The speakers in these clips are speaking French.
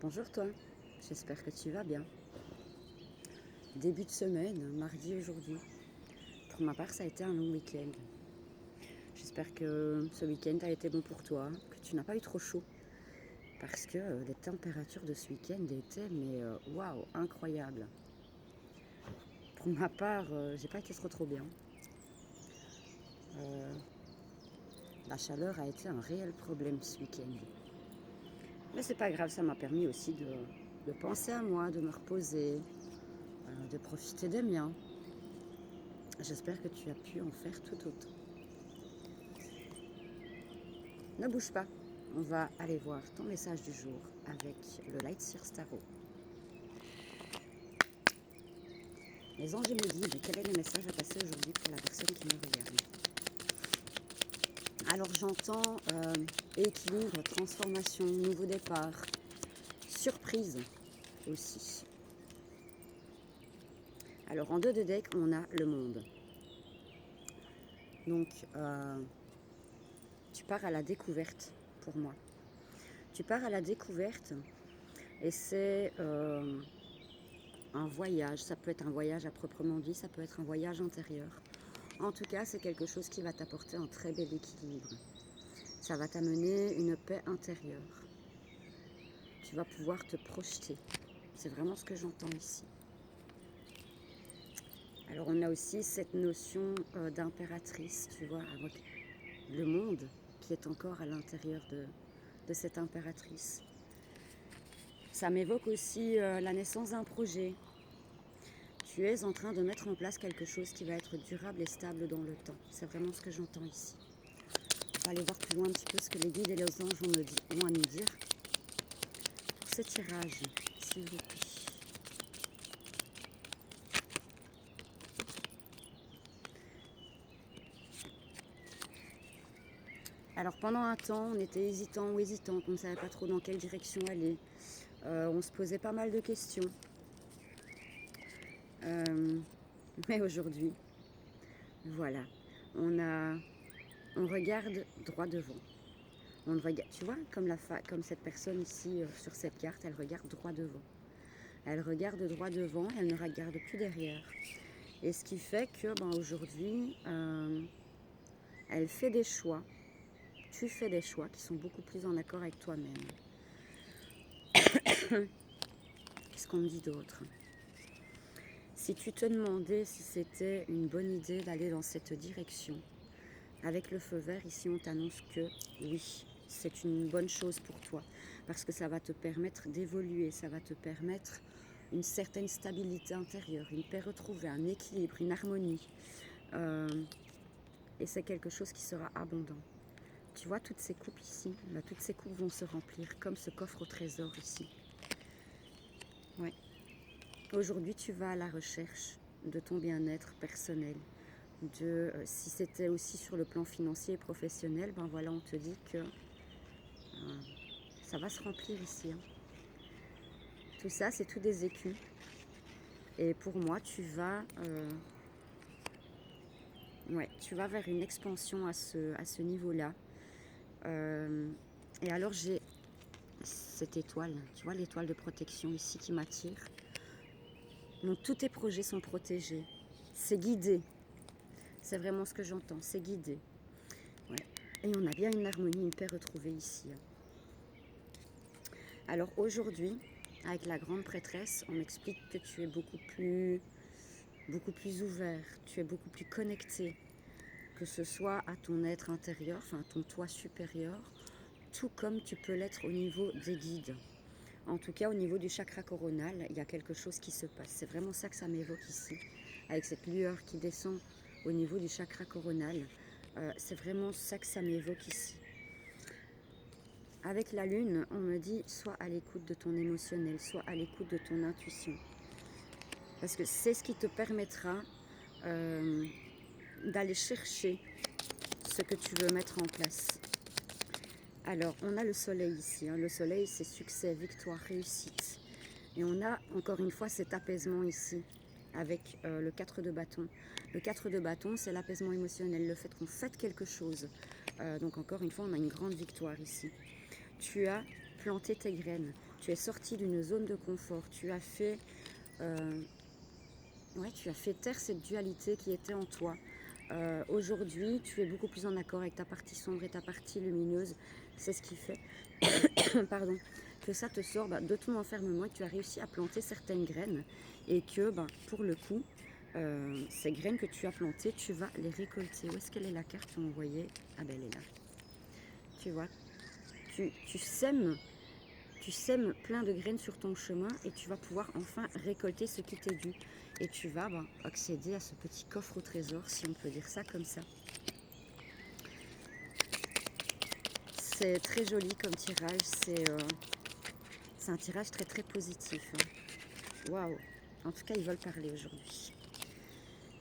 Bonjour toi, j'espère que tu vas bien. Début de semaine, mardi aujourd'hui. Pour ma part, ça a été un long week-end. J'espère que ce week-end a été bon pour toi, que tu n'as pas eu trop chaud. Parce que les températures de ce week-end étaient, waouh, incroyables. Pour ma part, j'ai pas été trop bien. La chaleur a été un réel problème ce week-end. Mais c'est pas grave, ça m'a permis aussi de penser à moi, de me reposer, de profiter des miens. J'espère que tu as pu en faire tout autant. Ne bouge pas, on va aller voir ton message du jour avec le Light Seer Tarot. Les anges me disent quel est le message à passer aujourd'hui pour la personne qui me regarde. Alors j'entends équilibre, transformation, nouveau départ, surprise aussi. Alors en 2 de deck, on a le monde. Donc tu pars à la découverte pour moi. Tu pars à la découverte et c'est un voyage. Ça peut être un voyage à proprement dit, ça peut être un voyage intérieur. En tout cas, c'est quelque chose qui va t'apporter un très bel équilibre. Ça va t'amener une paix intérieure. Tu vas pouvoir te projeter. C'est vraiment ce que j'entends ici. Alors on a aussi cette notion d'impératrice, tu vois, avec le monde qui est encore à l'intérieur de cette impératrice. Ça m'évoque aussi la naissance d'un projet. Tu es en train de mettre en place quelque chose qui va être durable et stable dans le temps. C'est vraiment ce que j'entends ici. On va aller voir plus loin un petit peu ce que les guides et les anges ont à nous dire pour ce tirage, s'il vous plaît. Alors pendant un temps, on était hésitant ou hésitante, on ne savait pas trop dans quelle direction aller. On se posait pas mal de questions. Mais aujourd'hui, voilà, on regarde droit devant. On regarde, tu vois, comme cette personne ici sur cette carte, elle regarde droit devant. Elle regarde droit devant, elle ne regarde plus derrière. Et ce qui fait que aujourd'hui, elle fait des choix. Tu fais des choix qui sont beaucoup plus en accord avec toi-même. Qu'est-ce qu'on me dit d'autre ? Si tu te demandais si c'était une bonne idée d'aller dans cette direction, avec le feu vert, ici on t'annonce que oui, c'est une bonne chose pour toi. Parce que ça va te permettre d'évoluer, ça va te permettre une certaine stabilité intérieure, une paix retrouvée, un équilibre, une harmonie. Et c'est quelque chose qui sera abondant. Tu vois toutes ces coupes ici, là, toutes ces coupes vont se remplir comme ce coffre au trésor ici. Ouais. Aujourd'hui, tu vas à la recherche de ton bien-être personnel. Si c'était aussi sur le plan financier et professionnel, ben voilà, on te dit que ça va se remplir ici. Hein. Tout ça, c'est tout des écus. Et pour moi, tu vas vers une expansion à ce niveau-là. Et alors, j'ai cette étoile, tu vois, l'étoile de protection ici qui m'attire. Donc, tous tes projets sont protégés. C'est guidé. C'est vraiment ce que j'entends, c'est guidé. Ouais. Et on a bien une harmonie, une paix retrouvée ici. Alors aujourd'hui, avec la grande prêtresse, on m'explique que tu es beaucoup plus ouvert, tu es beaucoup plus connecté, que ce soit à ton être intérieur, enfin à ton toi supérieur, tout comme tu peux l'être au niveau des guides. En tout cas, au niveau du chakra coronal, il y a quelque chose qui se passe. C'est vraiment ça que ça m'évoque ici, avec cette lueur qui descend au niveau du chakra coronal. C'est vraiment ça que ça m'évoque ici. Avec la lune, on me dit sois à l'écoute de ton émotionnel, sois à l'écoute de ton intuition. Parce que c'est ce qui te permettra d'aller chercher ce que tu veux mettre en place. Alors, on a le soleil ici. Hein. Le soleil, c'est succès, victoire, réussite. Et on a, encore une fois, cet apaisement ici, avec le 4 de bâton. Le 4 de bâton, c'est l'apaisement émotionnel, le fait qu'on fasse quelque chose. Donc, encore une fois, on a une grande victoire ici. Tu as planté tes graines. Tu es sorti d'une zone de confort. Tu as fait, tu as fait taire cette dualité qui était en toi. Aujourd'hui, tu es beaucoup plus en accord avec ta partie sombre et ta partie lumineuse. C'est ce qui fait pardon, que ça te sort de ton enfermement et que tu as réussi à planter certaines graines. Et que pour le coup, ces graines que tu as plantées, tu vas les récolter. Où est-ce qu'elle est la carte qu'on voyait? Ah ben elle est là. Tu vois, tu sèmes plein de graines sur ton chemin et tu vas pouvoir enfin récolter ce qui t'est dû. Et tu vas accéder à ce petit coffre au trésor, si on peut dire ça comme ça. C'est très joli comme tirage, c'est un tirage très très positif. Waouh! En tout cas, ils veulent parler aujourd'hui.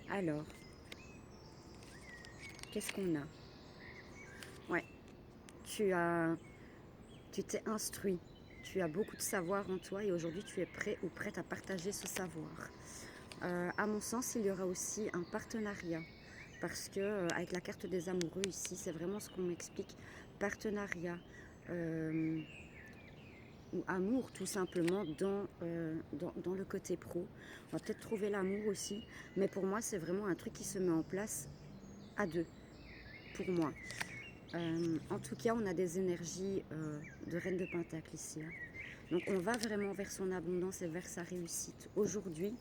Alors, qu'est-ce qu'on a? Ouais, tu t'es instruit, tu as beaucoup de savoir en toi et aujourd'hui tu es prêt ou prête à partager ce savoir. À mon sens, il y aura aussi un partenariat parce que avec la carte des amoureux ici, c'est vraiment ce qu'on m'explique. Partenariat ou amour tout simplement dans le côté pro. On va peut-être trouver l'amour aussi, mais pour moi c'est vraiment un truc qui se met en place à deux, pour moi. En tout cas, on a des énergies de Reine de Pentacle ici. Hein. Donc on va vraiment vers son abondance et vers sa réussite. Aujourd'hui,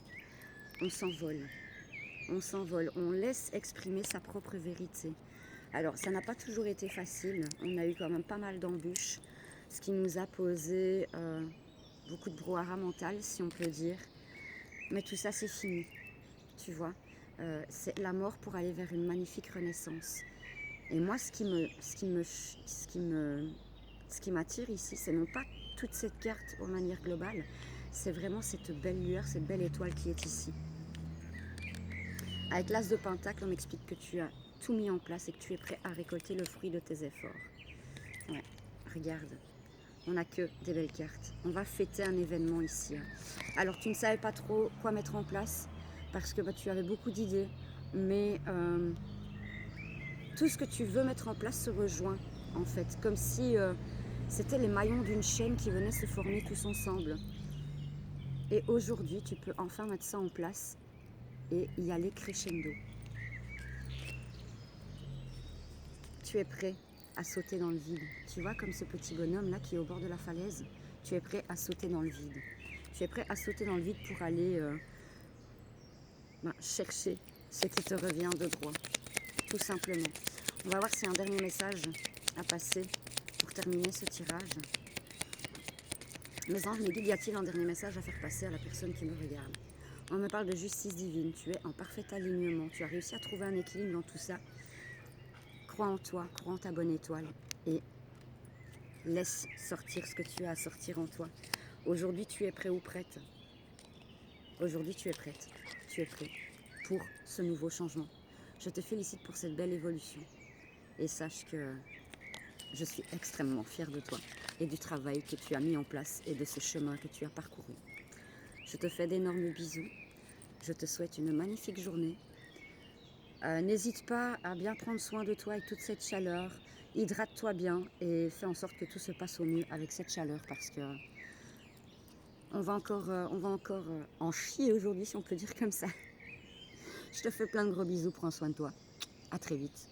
on s'envole. On s'envole, on laisse exprimer sa propre vérité. Alors, ça n'a pas toujours été facile. On a eu quand même pas mal d'embûches, ce qui nous a posé beaucoup de brouhaha mental, si on peut dire. Mais tout ça, c'est fini, tu vois. C'est la mort pour aller vers une magnifique renaissance. Et moi, ce qui m'attire ici, c'est non pas toute cette carte de manière globale, c'est vraiment cette belle lueur, cette belle étoile qui est ici. Avec l'As de Pentacle, on m'explique que tu as tout mis en place et que tu es prêt à récolter le fruit de tes efforts. Ouais, regarde, on n'a que des belles cartes. On va fêter un événement ici. Hein. Alors, tu ne savais pas trop quoi mettre en place parce que tu avais beaucoup d'idées, mais tout ce que tu veux mettre en place se rejoint, en fait, comme si c'était les maillons d'une chaîne qui venaient se former tous ensemble. Et aujourd'hui, tu peux enfin mettre ça en place et y aller crescendo. Tu es prêt à sauter dans le vide. Tu vois, comme ce petit bonhomme là qui est au bord de la falaise, tu es prêt à sauter dans le vide. Tu es prêt à sauter dans le vide pour aller chercher ce qui te revient de droit, tout simplement. On va voir s'il y a un dernier message à passer pour terminer ce tirage. Mes anges me guident, y a-t-il un dernier message à faire passer à la personne qui me regarde? On me parle de justice divine, tu es en parfait alignement, tu as réussi à trouver un équilibre dans tout ça. Crois en toi, crois en ta bonne étoile et laisse sortir ce que tu as à sortir en toi. Aujourd'hui, tu es prêt ou prête? Aujourd'hui, tu es prête, tu es prêt pour ce nouveau changement. Je te félicite pour cette belle évolution et sache que je suis extrêmement fière de toi et du travail que tu as mis en place et de ce chemin que tu as parcouru. Je te fais d'énormes bisous. Je te souhaite une magnifique journée. N'hésite pas à bien prendre soin de toi avec toute cette chaleur. Hydrate-toi bien et fais en sorte que tout se passe au mieux avec cette chaleur parce que on va encore en chier aujourd'hui si on peut dire comme ça. Je te fais plein de gros bisous, prends soin de toi. À très vite.